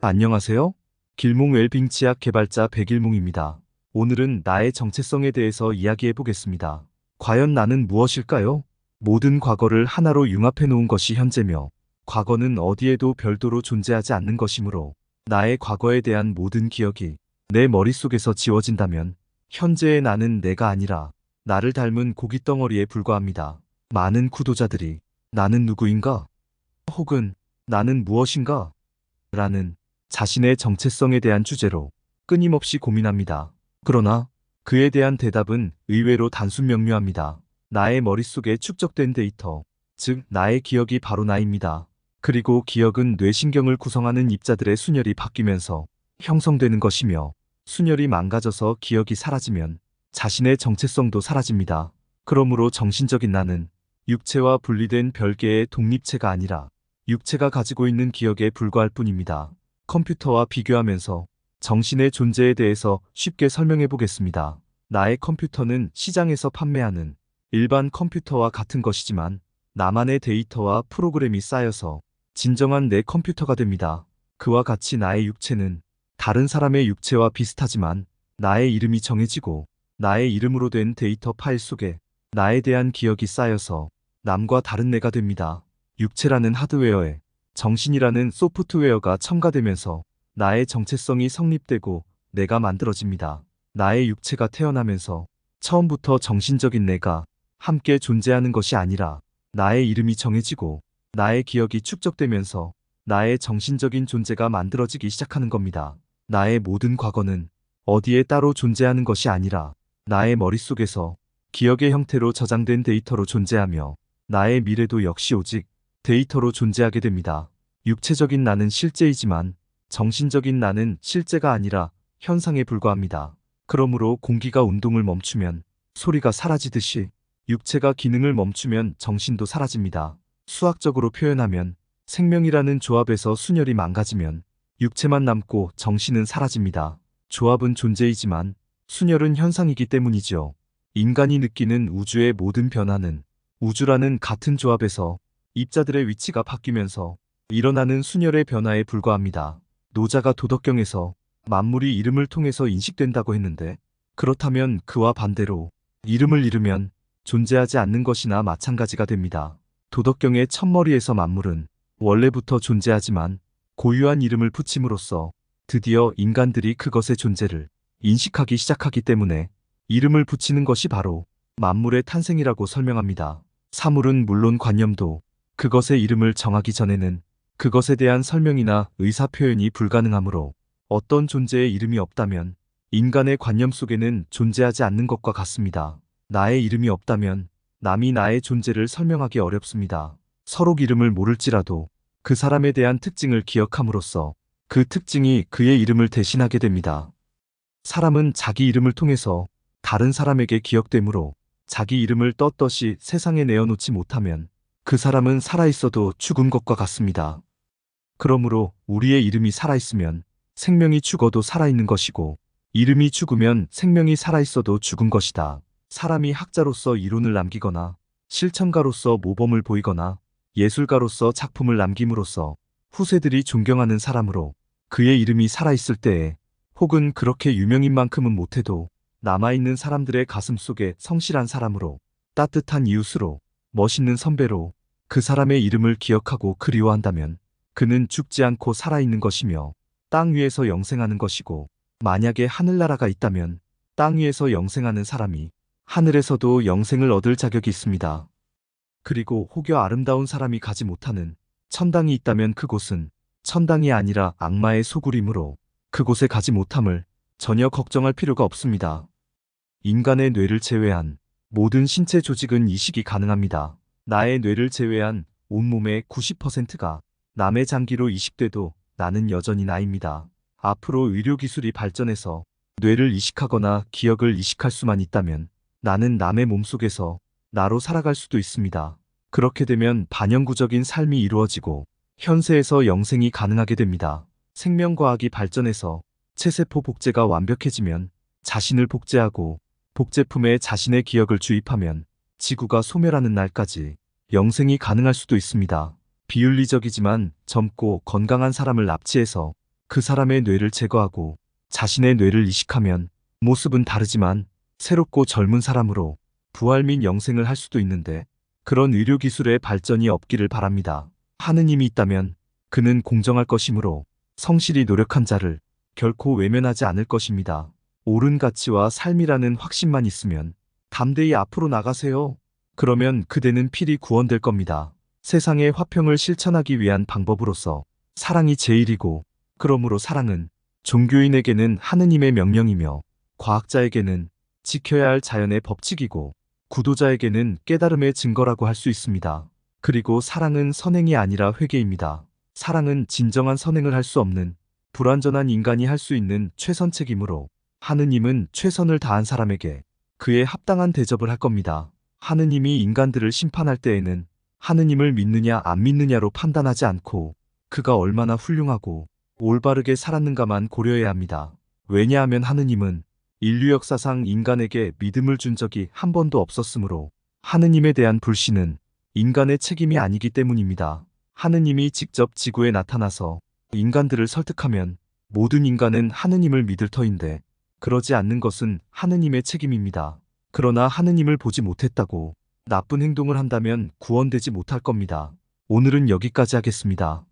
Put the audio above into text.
안녕하세요. 길몽 웰빙 치약 개발자 백일몽입니다. 오늘은 나의 정체성에 대해서 이야기해 보겠습니다. 과연 나는 무엇일까요? 모든 과거를 하나로 융합해 놓은 것이 현재며, 과거는 어디에도 별도로 존재하지 않는 것이므로, 나의 과거에 대한 모든 기억이 내 머릿속에서 지워진다면, 현재의 나는 내가 아니라 나를 닮은 고깃덩어리에 불과합니다. 많은 구도자들이 나는 누구인가? 혹은 나는 무엇인가? 라는 자신의 정체성에 대한 주제로 끊임없이 고민합니다. 그러나 그에 대한 대답은 의외로 단순 명료합니다. 나의 머릿속에 축적된 데이터, 즉 나의 기억이 바로 나입니다. 그리고 기억은 뇌신경을 구성하는 입자들의 순혈이 바뀌면서 형성되는 것이며, 순혈이 망가져서 기억이 사라지면 자신의 정체성도 사라집니다. 그러므로 정신적인 나는 육체와 분리된 별개의 독립체가 아니라 육체가 가지고 있는 기억에 불과할 뿐입니다. 컴퓨터와 비교하면서 정신의 존재에 대해서 쉽게 설명해 보겠습니다. 나의 컴퓨터는 시장에서 판매하는 일반 컴퓨터와 같은 것이지만, 나만의 데이터와 프로그램이 쌓여서 진정한 내 컴퓨터가 됩니다. 그와 같이 나의 육체는 다른 사람의 육체와 비슷하지만, 나의 이름이 정해지고 나의 이름으로 된 데이터 파일 속에 나에 대한 기억이 쌓여서 남과 다른 내가 됩니다. 육체라는 하드웨어에 정신이라는 소프트웨어가 첨가되면서 나의 정체성이 성립되고 내가 만들어집니다. 나의 육체가 태어나면서 처음부터 정신적인 내가 함께 존재하는 것이 아니라, 나의 이름이 정해지고 나의 기억이 축적되면서 나의 정신적인 존재가 만들어지기 시작하는 겁니다. 나의 모든 과거는 어디에 따로 존재하는 것이 아니라 나의 머릿속에서 기억의 형태로 저장된 데이터로 존재하며, 나의 미래도 역시 오직 데이터로 존재하게 됩니다. 육체적인 나는 실제이지만 정신적인 나는 실제가 아니라 현상에 불과합니다. 그러므로 공기가 운동을 멈추면 소리가 사라지듯이, 육체가 기능을 멈추면 정신도 사라집니다. 수학적으로 표현하면 생명이라는 조합에서 순혈이 망가지면 육체만 남고 정신은 사라집니다. 조합은 존재이지만 순혈은 현상이기 때문이죠. 인간이 느끼는 우주의 모든 변화는 우주라는 같은 조합에서 입자들의 위치가 바뀌면서 일어나는 순혈의 변화에 불과합니다. 노자가 도덕경에서 만물이 이름을 통해서 인식된다고 했는데, 그렇다면 그와 반대로 이름을 잃으면 존재하지 않는 것이나 마찬가지가 됩니다. 도덕경의 첫머리에서 만물은 원래부터 존재하지만 고유한 이름을 붙임으로써 드디어 인간들이 그것의 존재를 인식하기 시작하기 때문에 이름을 붙이는 것이 바로 만물의 탄생이라고 설명합니다. 사물은 물론 관념도 그것의 이름을 정하기 전에는 그것에 대한 설명이나 의사표현이 불가능하므로, 어떤 존재의 이름이 없다면 인간의 관념 속에는 존재하지 않는 것과 같습니다. 나의 이름이 없다면 남이 나의 존재를 설명하기 어렵습니다. 서로 이름을 모를지라도 그 사람에 대한 특징을 기억함으로써 그 특징이 그의 이름을 대신하게 됩니다. 사람은 자기 이름을 통해서 다른 사람에게 기억되므로, 자기 이름을 떳떳이 세상에 내어놓지 못하면 그 사람은 살아있어도 죽은 것과 같습니다. 그러므로 우리의 이름이 살아있으면 생명이 죽어도 살아있는 것이고, 이름이 죽으면 생명이 살아있어도 죽은 것이다. 사람이 학자로서 이론을 남기거나 실천가로서 모범을 보이거나 예술가로서 작품을 남김으로써 후세들이 존경하는 사람으로 그의 이름이 살아있을 때에, 혹은 그렇게 유명인 만큼은 못해도 남아있는 사람들의 가슴 속에 성실한 사람으로, 따뜻한 이웃으로, 멋있는 선배로 그 사람의 이름을 기억하고 그리워한다면 그는 죽지 않고 살아있는 것이며 땅 위에서 영생하는 것이고, 만약에 하늘나라가 있다면 땅 위에서 영생하는 사람이 하늘에서도 영생을 얻을 자격이 있습니다. 그리고 혹여 아름다운 사람이 가지 못하는 천당이 있다면 그곳은 천당이 아니라 악마의 소굴이므로 그곳에 가지 못함을 전혀 걱정할 필요가 없습니다. 인간의 뇌를 제외한 모든 신체 조직은 이식이 가능합니다. 나의 뇌를 제외한 온몸의 90%가 남의 장기로 이식돼도 나는 여전히 나입니다. 앞으로 의료기술이 발전해서 뇌를 이식하거나 기억을 이식할 수만 있다면 나는 남의 몸속에서 나로 살아갈 수도 있습니다. 그렇게 되면 반영구적인 삶이 이루어지고 현세에서 영생이 가능하게 됩니다. 생명과학이 발전해서 체세포 복제가 완벽해지면 자신을 복제하고 복제품에 자신의 기억을 주입하면 지구가 소멸하는 날까지 영생이 가능할 수도 있습니다. 비윤리적이지만 젊고 건강한 사람을 납치해서 그 사람의 뇌를 제거하고 자신의 뇌를 이식하면 모습은 다르지만 새롭고 젊은 사람으로 부활 및 영생을 할 수도 있는데 그런 의료기술의 발전이 없기를 바랍니다. 하느님이 있다면 그는 공정할 것이므로 성실히 노력한 자를 결코 외면하지 않을 것입니다. 옳은 가치와 삶이라는 확신만 있으면 담대히 앞으로 나가세요. 그러면 그대는 필히 구원될 겁니다. 세상의 화평을 실천하기 위한 방법으로서 사랑이 제일이고, 그러므로 사랑은 종교인에게는 하느님의 명령이며 과학자에게는 지켜야 할 자연의 법칙이고 구도자에게는 깨달음의 증거라고 할 수 있습니다. 그리고 사랑은 선행이 아니라 회개입니다. 사랑은 진정한 선행을 할 수 없는 불완전한 인간이 할 수 있는 최선책이므로 하느님은 최선을 다한 사람에게 그에 합당한 대접을 할 겁니다. 하느님이 인간들을 심판할 때에는 하느님을 믿느냐 안 믿느냐로 판단하지 않고 그가 얼마나 훌륭하고 올바르게 살았는가만 고려해야 합니다. 왜냐하면 하느님은 인류 역사상 인간에게 믿음을 준 적이 한 번도 없었으므로 하느님에 대한 불신은 인간의 책임이 아니기 때문입니다. 하느님이 직접 지구에 나타나서 인간들을 설득하면 모든 인간은 하느님을 믿을 터인데 그러지 않는 것은 하느님의 책임입니다. 그러나 하느님을 보지 못했다고 나쁜 행동을 한다면 구원되지 못할 겁니다. 오늘은 여기까지 하겠습니다.